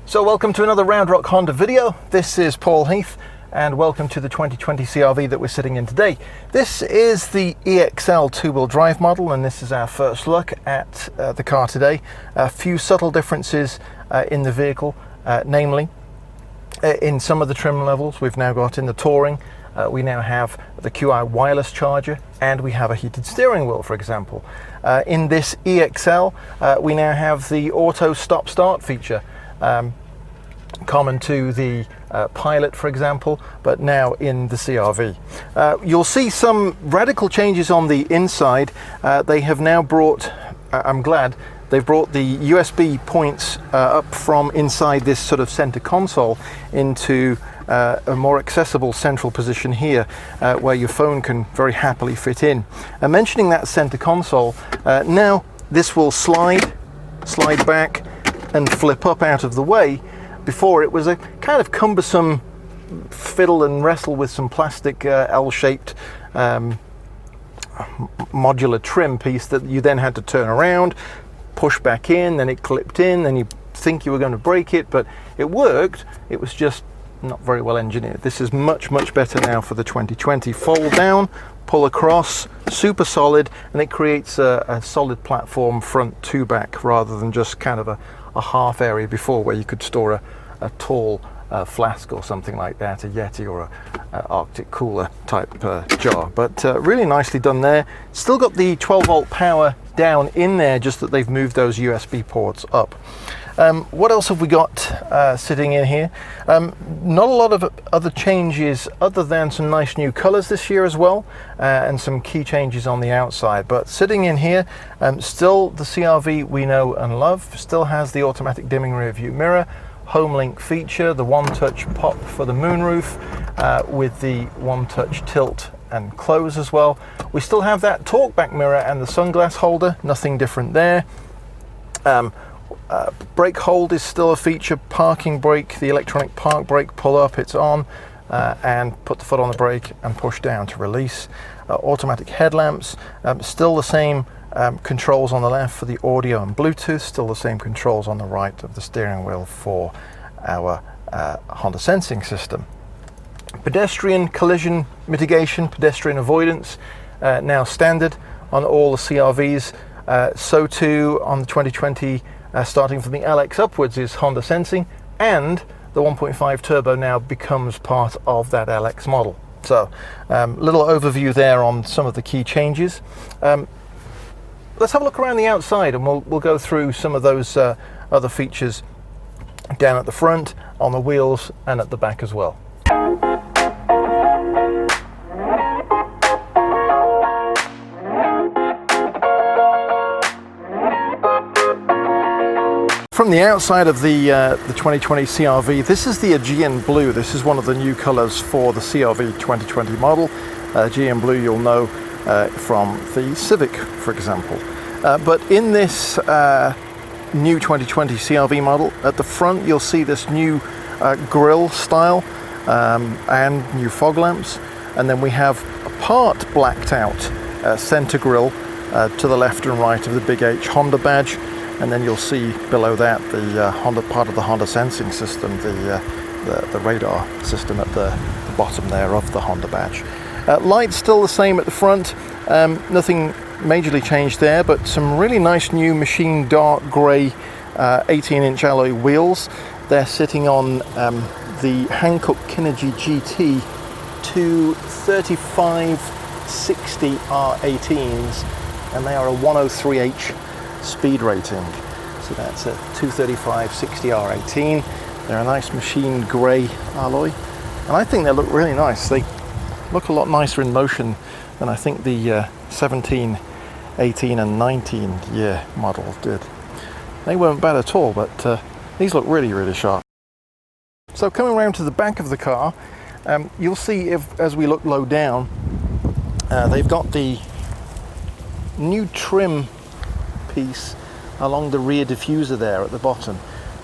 So welcome to another Round Rock Honda video. This is Paul Heath and welcome to the 2020 CR-V that we're sitting in today. This is the EXL two-wheel drive model and this is our first look at the car today. A few subtle differences in the vehicle, namely in some of the trim levels we've now got in the Touring. We now have the QI wireless charger and we have a heated steering wheel, for example. In this EXL, we now have the auto stop-start feature. Common to the Pilot, for example, but now in the CR-V. You'll see some radical changes on the inside. They have now brought, I'm glad, they've brought the USB points up from inside this sort of center console into a more accessible central position here where your phone can very happily fit in. And mentioning that center console, now this will slide back and flip up out of the way. Before it was a kind of cumbersome fiddle and wrestle with some plastic L-shaped modular trim piece that you then had to turn around, push back in, then it clipped in, then you think you were going to break it, but it worked. It was just not very well engineered. This is much better now for the 2020. Fold down, pull across, super solid, and it creates a solid platform front to back rather than just kind of a half area before where you could store a tall flask or something like that, a Yeti or a Arctic cooler type jar. But really nicely done there. Still got the 12 volt power down in there, just that they've moved those USB ports up. What else have we got sitting in here? Not a lot of other changes other than some nice new colors this year as well, and some key changes on the outside. But sitting in here, still the CR-V we know and love, still has the automatic dimming rear view mirror, home link feature, the one-touch pop for the moonroof, with the one-touch tilt and close as well. We still have that talkback mirror and the sunglass holder, nothing different there. Brake hold is still a feature, parking brake, the electronic park brake, pull up, it's on, and put the foot on the brake and push down to release. Automatic headlamps, still the same controls on the left for the audio and Bluetooth, still the same controls on the right of the steering wheel for our Honda sensing system. Pedestrian collision mitigation, pedestrian avoidance, now standard on all the CR-Vs. So too on the 2020, starting from the LX upwards, is Honda Sensing, and the 1.5 turbo now becomes part of that LX model. So little overview there on some of the key changes. Let's have a look around the outside and we'll go through some of those other features down at the front, on the wheels, and at the back as well. From the outside of the 2020 CR-V, this is the Aegean Blue. This is one of the new colors for the CR-V 2020 model. Aegean Blue you'll know from the Civic, for example. But in this new 2020 CR-V model, at the front you'll see this new grille style and new fog lamps. And then we have a part blacked out center grille to the left and right of the big H Honda badge. And then you'll see below that the Honda part of the Honda sensing system, the radar system at the bottom there of the Honda badge. Lights still the same at the front, nothing majorly changed there, but some really nice new machine dark grey 18-inch alloy wheels. They're sitting on the Hankook Kinergy GT 235/60 R18s, and they are a 103H speed rating. So that's a 235/60 R18. They're a nice machine grey alloy, and I think they look really nice. They look a lot nicer in motion than I think the 17, 18 and 19 year model did. They weren't bad at all, but these look really sharp. So coming around to the back of the car, you'll see as we look low down, they've got the new trim piece along the rear diffuser there at the bottom,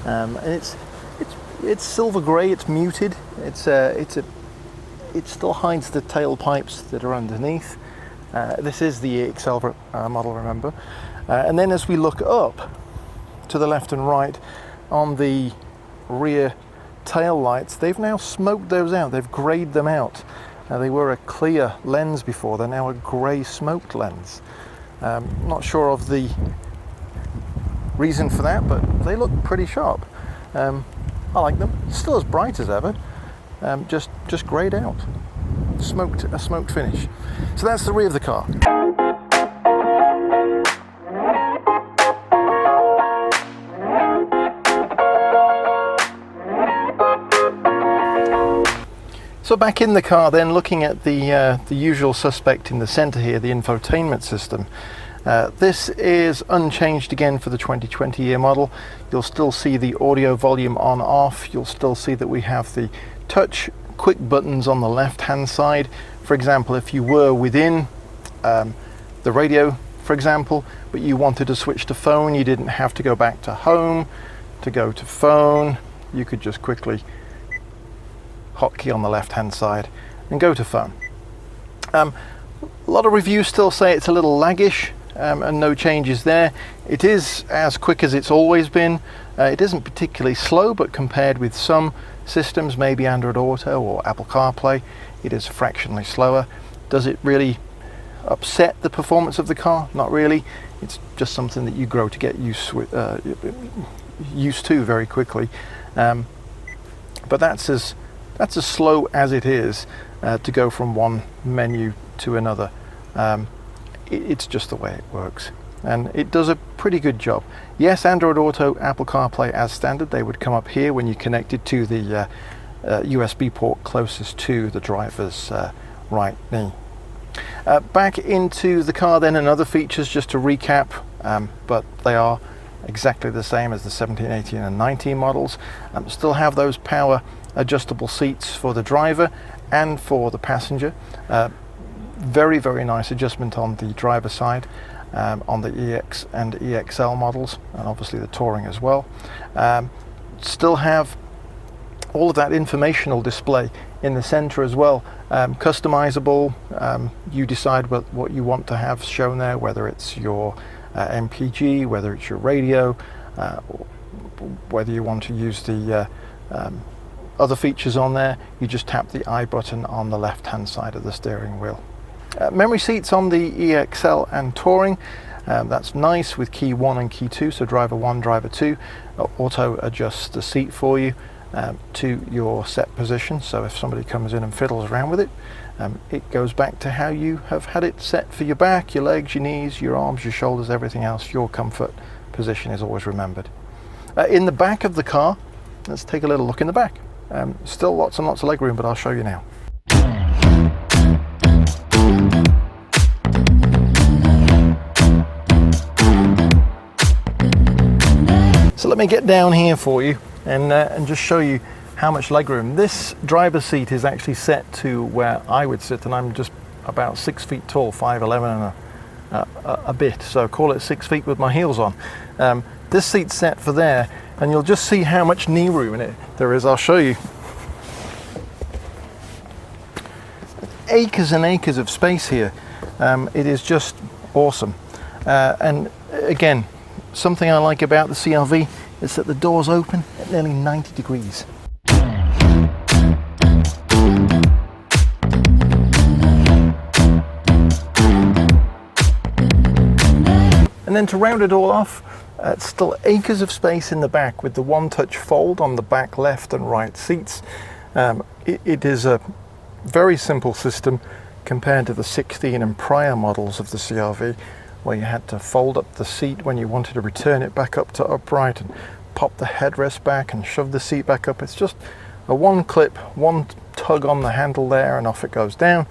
and it's silver grey. It's muted. It still hides the tailpipes that are underneath. This is the EXL model, remember. And then as we look up to the left and right on the rear tail lights, they've now smoked those out, they've greyed them out. They were a clear lens before, they're now a grey smoked lens. Not sure of the reason for that, but they look pretty sharp. I like them. Still as bright as ever, just greyed out. A smoked finish. So that's the rear of the car. So back in the car then, looking at the usual suspect in the center here, the infotainment system. This is unchanged again for the 2020 year model. You'll still see the audio volume on off. You'll still see that we have the touch quick buttons on the left hand side. For example, if you were within the radio, for example, but you wanted to switch to phone, you didn't have to go back to home to go to phone. You could just quickly hotkey on the left hand side and go to phone. A lot of reviews still say it's a little laggish, and no changes there. It is as quick as it's always been. It isn't particularly slow, but compared with some systems, maybe Android Auto or Apple CarPlay, it is fractionally slower. Does it really upset the performance of the car? Not really. It's just something that you grow to get used to very quickly. But that's as slow as it is to go from one menu to another. It's just the way it works, and it does a pretty good job. Yes, Android Auto, Apple CarPlay as standard, they would come up here when you connected to the USB port closest to the driver's right knee. Back into the car then, and other features just to recap, but they are exactly the same as the 17, 18 and 19 models. Still have those power adjustable seats for the driver and for the passenger. Very, very nice adjustment on the driver side, on the EX and EXL models, and obviously the Touring as well. Still have all of that informational display in the center as well. Customizable. You decide what you want to have shown there, whether it's your MPG, whether it's your radio, whether you want to use the other features on there. You just tap the I button on the left hand side of the steering wheel. Memory seats on the EXL and Touring. That's nice with key 1 and key 2, so driver 1, driver 2. Auto adjusts the seat for you to your set position, so if somebody comes in and fiddles around with it, it goes back to how you have had it set for your back, your legs, your knees, your arms, your shoulders, everything else. Your comfort position is always remembered. In the back of the car, let's take a little look in the back. Still lots and lots of legroom, but I'll show you now. So let me get down here for you and just show you how much legroom. This driver's seat is actually set to where I would sit, and I'm just about 6 feet tall, 5'11" and a bit, so call it 6 feet with my heels on. This seat's set for there, and you'll just see how much knee room in it there is. I'll show you. Acres and acres of space here. It is just awesome. And again, something I like about the CR-V is that the doors open at nearly 90 degrees. And then to round it all off, still acres of space in the back with the one-touch fold on the back left and right seats. It is a very simple system compared to the 16 and prior models of the CR-V, where you had to fold up the seat when you wanted to return it back up to upright and pop the headrest back and shove the seat back up. It's just a one clip, one tug on the handle there, and off it goes down.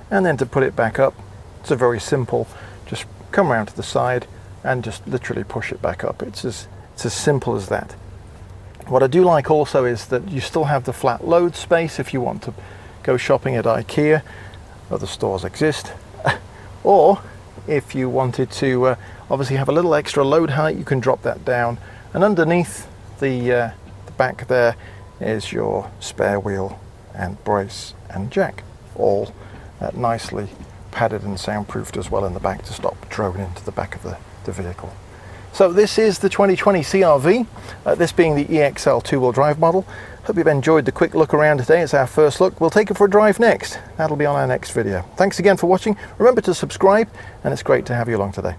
And then to put it back up, it's a very simple, just come around to the side and just literally push it back up. It's as simple as that. What I do like also is that you still have the flat load space if you want to go shopping at IKEA. Other stores exist. Or if you wanted to obviously have a little extra load height, you can drop that down, and underneath the back there is your spare wheel and brace and jack, all nicely padded and soundproofed as well in the back to stop droning into the back of the vehicle. So this is the 2020 CR-V, this being the EXL two-wheel drive model. Hope you've enjoyed the quick look around today. It's our first look. We'll take it for a drive next. That'll be on our next video. Thanks again for watching. Remember to subscribe, and it's great to have you along today.